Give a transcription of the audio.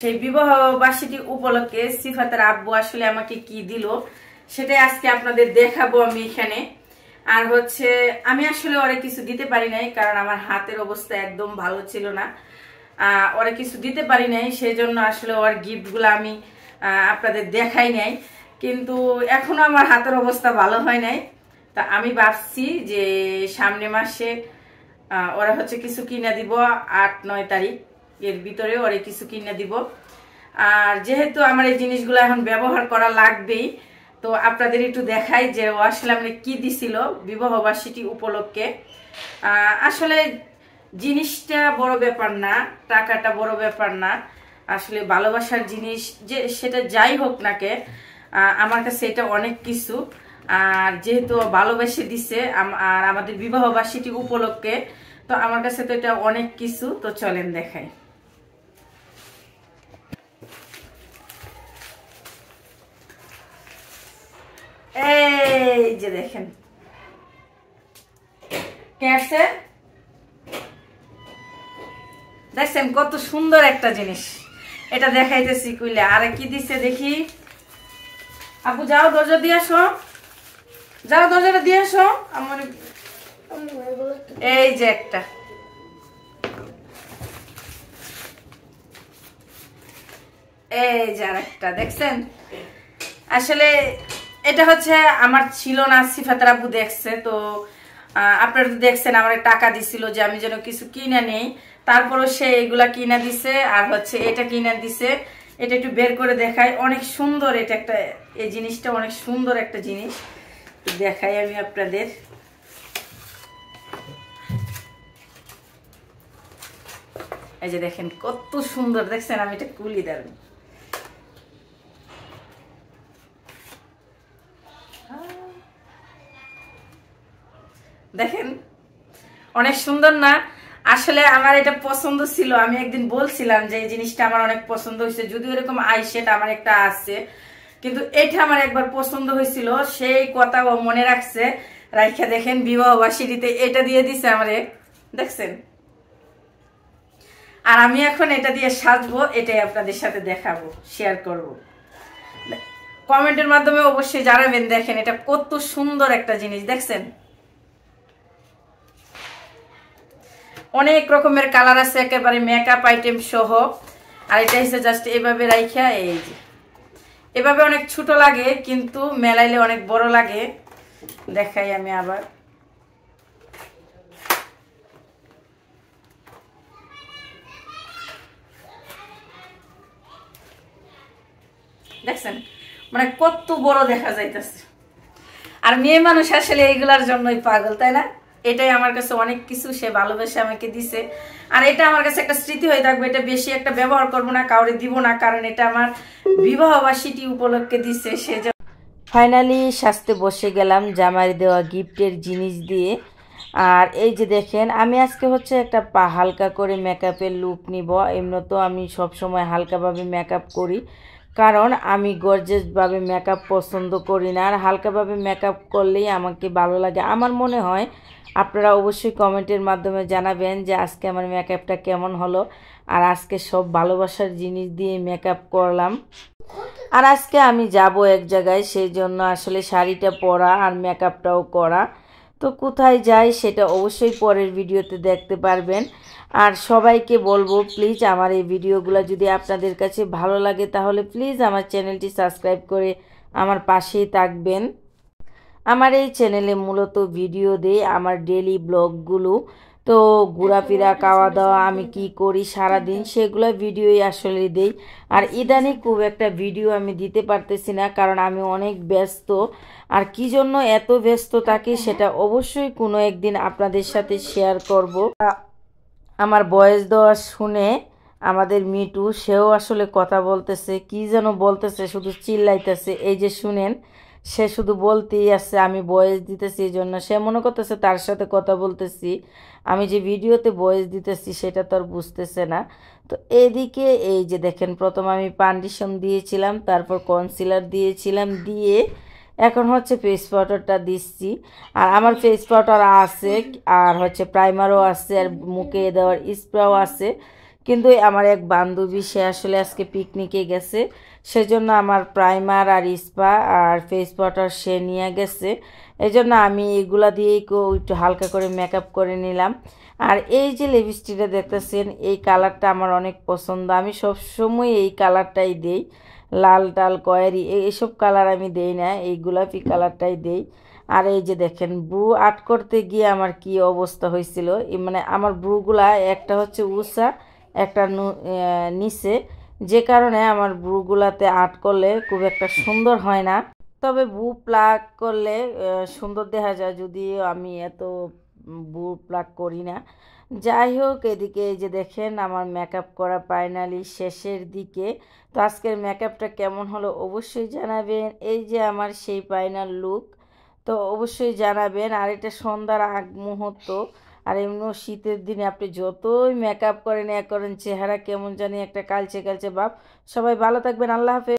সেই বিবাহ বার্ষিকী উপলক্ষে সিফাতের আব্বু আসলে আমাকে কি দিল সেটাই আজকে আপনাদের দেখাবো আমি এখানে। আর হচ্ছে আমি আসলে ওরে কিছু দিতে পারি নাই, কারণ আমার হাতের অবস্থা একদম ভালো ছিল না। ওরে কিছু দিতে পারি নাই, সেই জন্য আসলে ওর গিফটগুলো আমি আপনাদের দেখাই নাই। কিন্তু এখনো আমার হাতের অবস্থা ভালো হয় নাই, তা আমি ভাবছি যে সামনে মাসে ওরা হচ্ছে কিছু কিনে দিব, 8-9 তারিখ এর ভিতরে ওরে কিছু কিনে দিব। আর যেহেতু আমার এই জিনিসগুলো এখন ব্যবহার করা লাগবেই, তো আপনাদের একটু দেখাই যে ও আসলে আমরা কি দিছিল বিবাহ বার্ষিকী উপলক্ষে। আসলে জিনিসটা বড় ব্যাপার না, টাকাটা বড় ব্যাপার না, আসলে ভালোবাসার জিনিস যে সেটা যাই হোক না কে, আমার কাছে এটা অনেক কিছু। আর যেহেতু ভালোবেসে দিছে আর আমাদের বিবাহ বার্ষিকী উপলক্ষে, তো আমার কাছে তো এটা অনেক কিছু। তো চলেন দেখাই। এই যে দেখেন দেখছেন কত সুন্দর একটা জিনিস, এটা দেখাইতেছি কইলে। আরে কি দিছে দেখি। আপু যাও দরজা দিয়ে আসো, যাও দরজাটা দিয়ে আসো। আমার এই যে একটা, এই যে আরেকটা দেখছেন। আসলে এটা হচ্ছে আমার ছিল না, সিফাতের আব্বু দেখছে। তো আপনারা তো দেখছেন আমার টাকা দিছিল যে আমি যেন কিছু কিনে নেই, তারপরও সে এগুলা কিনে দিছে। আর হচ্ছে এটা কিনে দিছে, এটা একটু বের করে দেখাই। অনেক সুন্দর এটা একটা, এই জিনিসটা অনেক সুন্দর একটা জিনিস, দেখাই আমি আপনাদের। এই যে দেখেন কত সুন্দর, দেখছেন আমি এটা কুলি দেন। দেখেন অনেক সুন্দর না? আসলে আমার এটা পছন্দ ছিল, আমি একদিন বলছিলাম যে এই জিনিসটা আমার অনেক পছন্দ হয়েছে। যদিও এরকম আইশেট আমার একটা আছে, কিন্তু এটা আমার একবার পছন্দ হয়েছিল, সেই কথা ও মনে রাখছে। রাইখা দেখেন বিবাহ বার্ষিকীতে এটা দিয়ে দিছে আমারে, দেখছেন। আর আমি এখন এটা দিয়ে সাজবো, এটাই আপনাদের সাথে দেখাবো, শেয়ার করব। কমেন্টের মাধ্যমে অবশ্যই জানাবেন। দেখেন এটা কত সুন্দর একটা জিনিস, দেখছেন। অনেক রকমের কালার আছে, একেবারে মেকআপ আইটেম সহ। আর এটা হচ্ছে জাস্ট এভাবে রাইখা, এই যে এভাবে অনেক ছোট লাগে, কিন্তু মেলাইলে অনেক বড় লাগে। দেখাই আমি আবার, দেখছেন মানে কত বড় দেখা যাইতেছে। আর মেয়ে মানুষ আসলে এইগুলার জন্যই পাগল, তাই না? এটাই আমার কাছে অনেক কিছু, সে ভালোবেসে আমাকে দিছে। আর এটা আমার কাছে একটা স্মৃতি হয়ে থাকবে। এটা বেশি একটা ব্যবহার করবো না, কাউরে দিব না, কারণ এটা আমার বিবাহ বার্ষিকী উপলক্ষে দিছে। সে ফাইনালি সাজতে বসে গেলাম জামাই দেওয়া গিফটের জিনিস দিয়ে। আর এই যে দেখেন আমি আজকে হচ্ছে একটা হালকা করে মেকআপের লুক নিব। এমনি তো আমি সবসময় হালকাভাবে মেকআপ করি, কারণ আমি গর্জিয়াসভাবে মেকআপ পছন্দ করি না। আর হালকাভাবে মেকআপ করলেই আমাকে ভালো লাগে আমার মনে হয়। আপনারা অবশ্যই কমেন্টের মাধ্যমে জানাবেন যে আজকে আমার মেকআপটা কেমন হলো। আর আজকে সব ভালোবাসার জিনিস দিয়ে মেকআপ করলাম। আর আজকে আমি যাব এক জায়গায়, সেই জন্য আসলে শাড়িটা পরা আর মেকআপটাও করা। তো কোথায় যাই সেটা অবশ্যই পরের ভিডিওতে দেখতে পারবেন। আর সবাইকে বলবো প্লিজ আমার এই ভিডিওগুলো যদি আপনাদের কাছে ভালো লাগে, তাহলে প্লিজ আমার চ্যানেলটি সাবস্ক্রাইব করে আমার পাশেই থাকবেন। আমার এই চ্যানেলে মূলত ভিডিও দেই আমার ডেইলি ব্লগগুলো। তো ঘোরাফেরা, খাওয়া দাওয়া, আমি কি করি সারাদিন, সেগুলো ভিডিওই আসলে দেই। আর ইদানিং খুব একটা ভিডিও আমি দিতে পারতেছি না, কারণ আমি অনেক ব্যস্ত। আর কি জন্য এত ব্যস্ত থাকি সেটা অবশ্যই কোনো একদিন আপনাদের সাথে শেয়ার করব। আমার ভয়েস দেওয়া শুনে আমাদের মিটু, সেও আসলে কথা বলতেছে, কি যেন বলতেছে, শুধু চিল্লাইতেছে। এই যে শুনেন, সে শুধু বলতেই আছে আমি ভয়েস দিতেছি, এই জন্য সে মনে করতেছে তার সাথে কথা বলতেছি। আমি যে ভিডিওতে ভয়েস দিতেছি সেটা তো আর বুঝতেছে না। তো এদিকে এই যে দেখেন, প্রথম আমি ফাউন্ডেশন দিয়েছিলাম, তারপর কনসিলার দিয়েছিলাম, দিয়ে এখন হচ্ছে ফেস পাউডারটা দিচ্ছি। আর আমার ফেস পাউডার আছে, আর হচ্ছে প্রাইমারও আছে, আর মুখে দেওয়ার স্প্রেও আছে। কিন্তু আমার এক বান্ধবী সে আসলে আজকে পিকনিকে গেছে, সেজন্য আমার প্রাইমার আর স্পা আর ফেস পাউডার সে নিয়ে গেছে। এই জন্য আমি এগুলা দিয়েই একটু হালকা করে মেকআপ করে নিলাম। আর এই যে লিপস্টিকটা দেখতেছেন, এই কালারটা আমার অনেক পছন্দ। আমি সবসময় এই কালারটাই দেই, লাল টাল কয়েরি এইসব কালার আমি দেই না, এই গোলাপি কালারটাই দেই। আর এই যে দেখেন ব্রু আর্ট করতে গিয়ে আমার কি অবস্থা হয়েছিল, মানে আমার ব্রুগুলা একটা হচ্ছে উষা, একটা নিচে, যে কারণে আমার ব্রুগুলাতে আর্ট করলে খুব একটা সুন্দর হয় না। তবে ব্রু প্লাগ করলে সুন্দর দেখা যায়, যদিও আমি এত ব্রু প্লাগ করি না। যাই হোক, এদিকে এই যে দেখেন আমার মেকআপ করা ফাইনালি শেষের দিকে। তো আজকের মেকআপটা কেমন হলো অবশ্যই জানাবেন। এই যে আমার সেই ফাইনাল লুক, তো অবশ্যই জানাবেন। আর এটা সন্ধ্যার আগ মুহূর্ত, আর এমনিও শীতের দিনে আপনি যতই মেকআপ করেন চেহারা কেমন জানি একটা কালচে কালচে ভাব। সবাই ভালো থাকবেন, আল্লাহ হাফেজ।